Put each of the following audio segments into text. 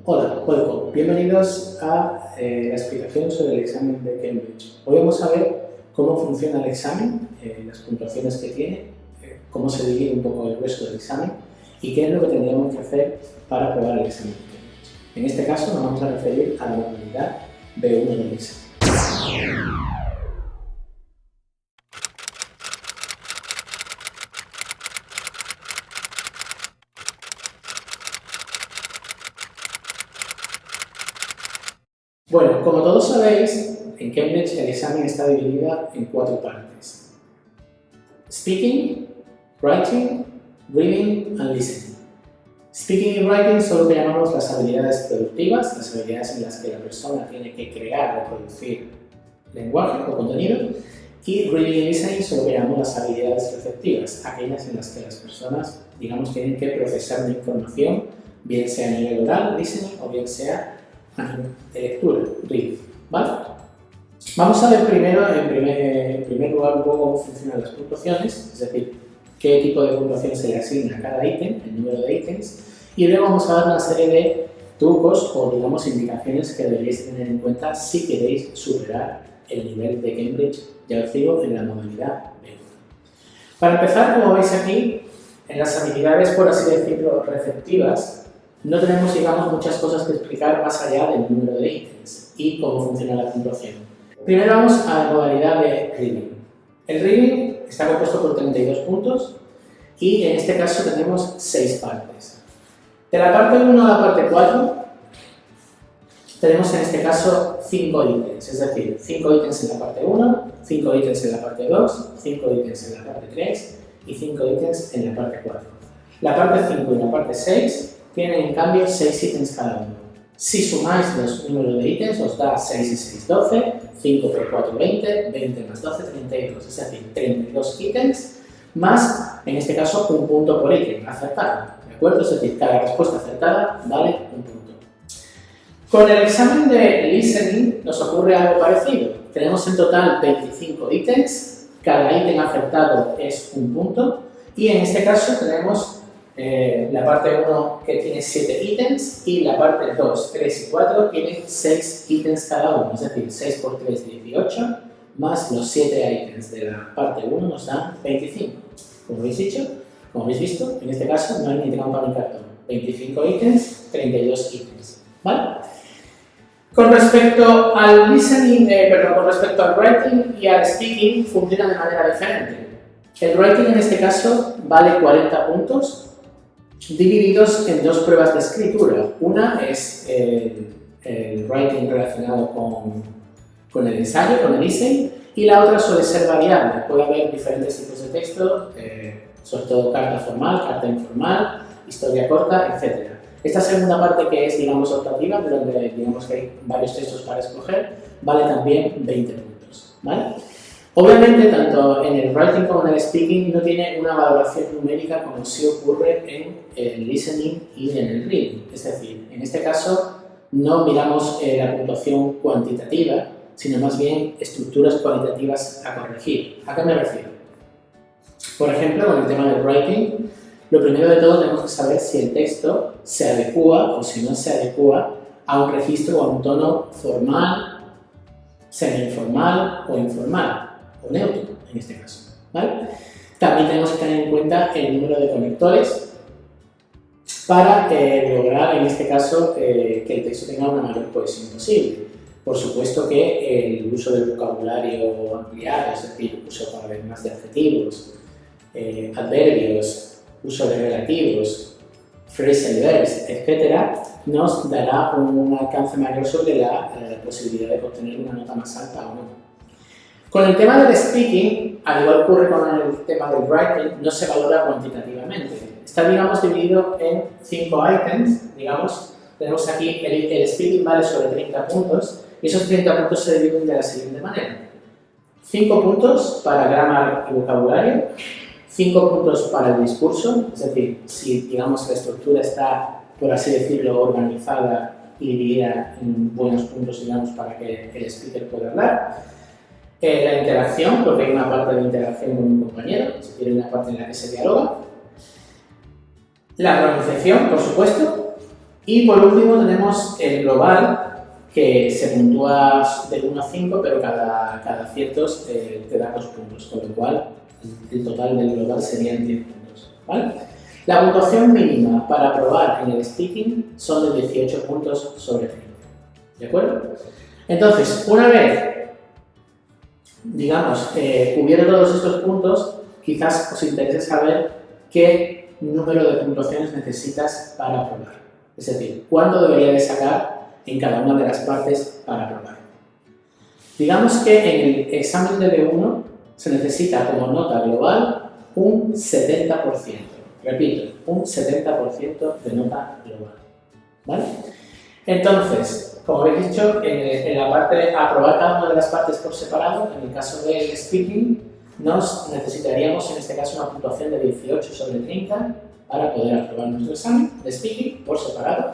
Hola, welcome. Bienvenidos a la explicación sobre el examen de Cambridge. Hoy vamos a ver cómo funciona el examen, las puntuaciones que tiene, cómo se divide un poco el grueso del examen y qué es lo que tendríamos que hacer para aprobar el examen de Cambridge. En este caso nos vamos a referir a la modalidad B1 del examen. Bueno, como todos sabéis, en Cambridge el examen está dividido en 4 partes: Speaking, Writing, Reading and Listening. Speaking y Writing son lo que llamamos las habilidades productivas, las habilidades en las que la persona tiene que crear o producir lenguaje o contenido, y Reading y Listening son lo que llamamos las habilidades receptivas, aquellas en las que las personas, tienen que procesar una información, bien sea a nivel oral, listening, o bien sea a nivel de lectura, reading, ¿vale? Vamos a ver primero, en primer lugar, un poco cómo funcionan las puntuaciones, es decir, qué tipo de puntuación se le asigna a cada ítem, el número de ítems, y luego vamos a dar una serie de trucos o, indicaciones que deberéis tener en cuenta si queréis superar el nivel de Cambridge, ya os digo, en la modalidad B1. Para empezar, como veis aquí, en las habilidades, por así decirlo, receptivas, no tenemos, muchas cosas que explicar más allá del número de ítems y cómo funciona la puntuación. Primero vamos a la modalidad de Reading. El Reading está compuesto por 32 puntos y en este caso tenemos 6 partes. De la parte 1 a la parte 4 tenemos en este caso 5 ítems, es decir, 5 ítems en la parte 1, 5 ítems en la parte 2, 5 ítems en la parte 3 y 5 ítems en la parte 4. La parte 5 y la parte 6 tienen en cambio 6 ítems cada uno. Si sumáis los números de ítems os da 6 y 6, 12, 5 por 4, 20, 20 más 12, 32, es decir, 32 ítems más, en este caso, un punto por ítem acertado, ¿de acuerdo? Es decir, cada respuesta acertada vale un punto. Con el examen de listening nos ocurre algo parecido. Tenemos en total 25 ítems, cada ítem acertado es un punto y en este caso tenemos la parte 1 que tiene 7 ítems y la parte 2, 3 y 4 tienen 6 ítems cada uno, es decir, 6 por 3, 18, más los 7 ítems de la parte 1 nos dan 25. Como habéis visto, en este caso no hay ni trampa ni cartón. 25 ítems, 32 ítems, ¿vale? Con respecto al listening, con respecto al writing y al speaking, funciona de manera diferente. El writing en este caso vale 40 puntos, divididos en 2 pruebas de escritura. Una es el writing relacionado con el ensayo, con el essay, y la otra suele ser variable. Puede haber diferentes tipos de texto, sobre todo carta formal, carta informal, historia corta, etc. Esta segunda parte, que es, optativa, donde que hay varios textos para escoger, vale también 20 puntos, ¿vale? Obviamente, tanto en el writing como en el speaking no tiene una valoración numérica como sí ocurre en el listening y en el reading. Es decir, en este caso no miramos la puntuación cuantitativa, sino más bien estructuras cualitativas a corregir. ¿A qué me refiero? Por ejemplo, con el tema del writing, lo primero de todo tenemos que saber si el texto se adecua o si no se adecua a un registro o a un tono formal, semi-informal o informal, o neutro en este caso, ¿vale? También tenemos que tener en cuenta el número de conectores para lograr, en este caso, que el texto tenga una mayor cohesión posible. Por supuesto que el uso del vocabulario ampliado, es decir, uso cada vez más de adjetivos, adverbios, uso de relativos, phrasal verbs, etc., nos dará un alcance mayor sobre la posibilidad de obtener una nota más alta o no. Con el tema del speaking, al igual que ocurre con el tema del writing, no se valora cuantitativamente. Está, dividido en 5 items, tenemos aquí el speaking vale sobre 30 puntos y esos 30 puntos se dividen de la siguiente manera: 5 puntos para grammar y vocabulario, 5 puntos para el discurso, es decir, si la estructura está, por así decirlo, organizada y dividida en buenos puntos, para que el speaker pueda hablar. La interacción, porque hay una parte de interacción con un compañero, es decir, una parte en la que se dialoga. La pronunciación, por supuesto. Y por último tenemos el global, que se puntúa de 1 a 5, pero cada aciertos te da 2 puntos, con lo cual el total del global serían 10 puntos, ¿vale? La puntuación mínima para aprobar en el speaking son de 18 puntos sobre 30, ¿de acuerdo? Entonces, una vez, digamos, cubierto todos estos puntos, quizás os interese saber qué número de puntuaciones necesitas para aprobar. Es decir, cuánto debería de sacar en cada una de las partes para aprobar. Digamos que en el examen de B1 se necesita como nota global un 70%. Repito, un 70% de nota global, ¿vale? Entonces, como habéis dicho, en la parte aprobar cada una de las partes por separado, en el caso del speaking, nos necesitaríamos en este caso una puntuación de 18 sobre 30 para poder aprobar nuestro examen de speaking por separado.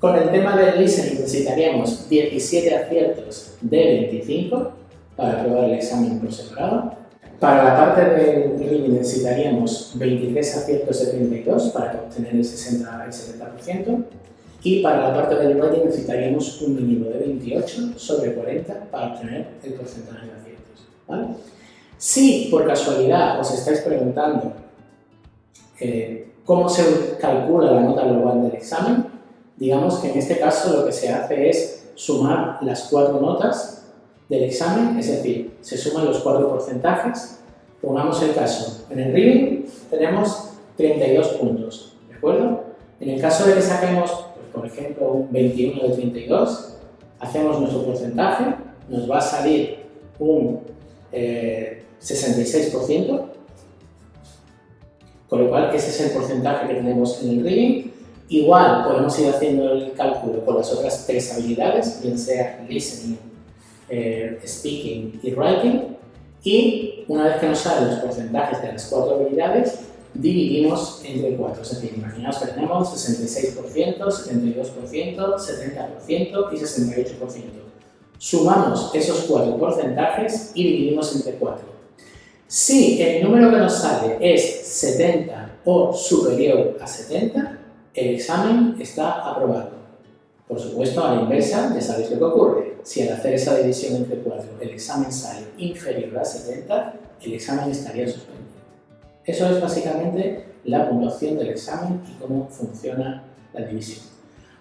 Con el tema del listening necesitaríamos 17 aciertos de 25 para aprobar el examen por separado. Para la parte del reading necesitaríamos 23 aciertos de 32 para obtener el 70%. Y para la parte del writing necesitaríamos un mínimo de 28 sobre 40 para obtener el porcentaje de aciertos, ¿vale? Si por casualidad os estáis preguntando cómo se calcula la nota global del examen, digamos que en este caso lo que se hace es sumar las 4 notas del examen, es decir, se suman los 4 porcentajes. Pongamos el caso, en el reading tenemos 32 puntos, ¿de acuerdo? En el caso de que saquemos, pues, por ejemplo, un 21 de 32, hacemos nuestro porcentaje, nos va a salir un 66%, con lo cual ese es el porcentaje que tenemos en el reading. Igual podemos ir haciendo el cálculo con las otras 3 habilidades, bien sea listening, speaking y writing, y una vez que nos salen los porcentajes de las 4 habilidades, dividimos entre 4, es decir, imaginaos que tenemos 66%, 72%, 70% y 68%. Sumamos esos 4 porcentajes y dividimos entre 4. Si el número que nos sale es 70 o superior a 70, el examen está aprobado. Por supuesto, a la inversa, ya sabéis lo que ocurre. Si al hacer esa división entre 4 el examen sale inferior a 70, el examen estaría suspendido. Eso es básicamente la puntuación del examen y cómo funciona la división.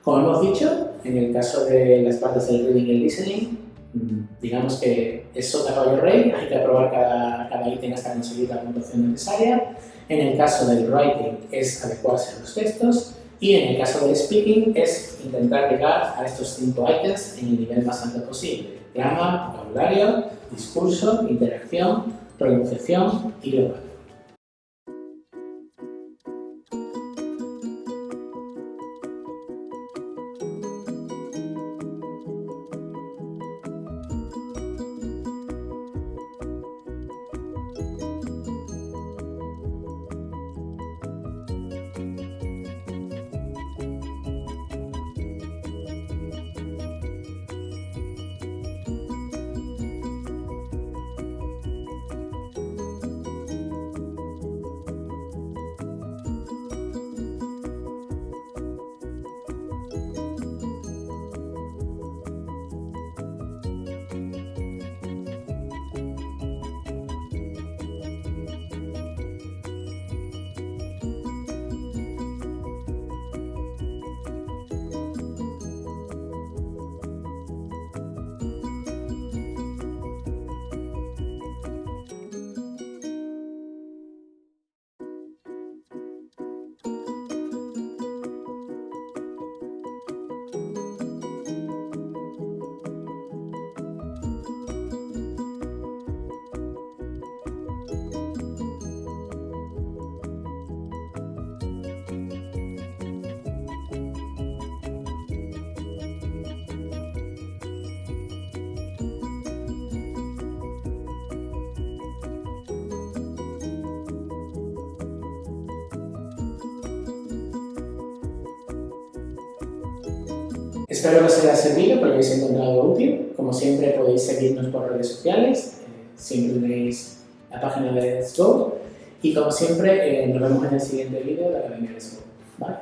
Como hemos dicho, en el caso de las partes del reading y el listening, digamos que es sota caballo rey, hay que aprobar cada ítem hasta conseguir la puntuación necesaria. En el caso del writing es adecuarse a los textos. Y en el caso del speaking es intentar llegar a estos 5 ítems en el nivel más alto posible: grama, vocabulario, discurso, interacción, pronunciación y global. Espero que os haya servido, que lo hayáis encontrado útil. Como siempre podéis seguirnos por redes sociales, siempre tenéis la página de Let's Go y como siempre nos vemos en el siguiente vídeo de la Academia Let's Go. ¿Vale?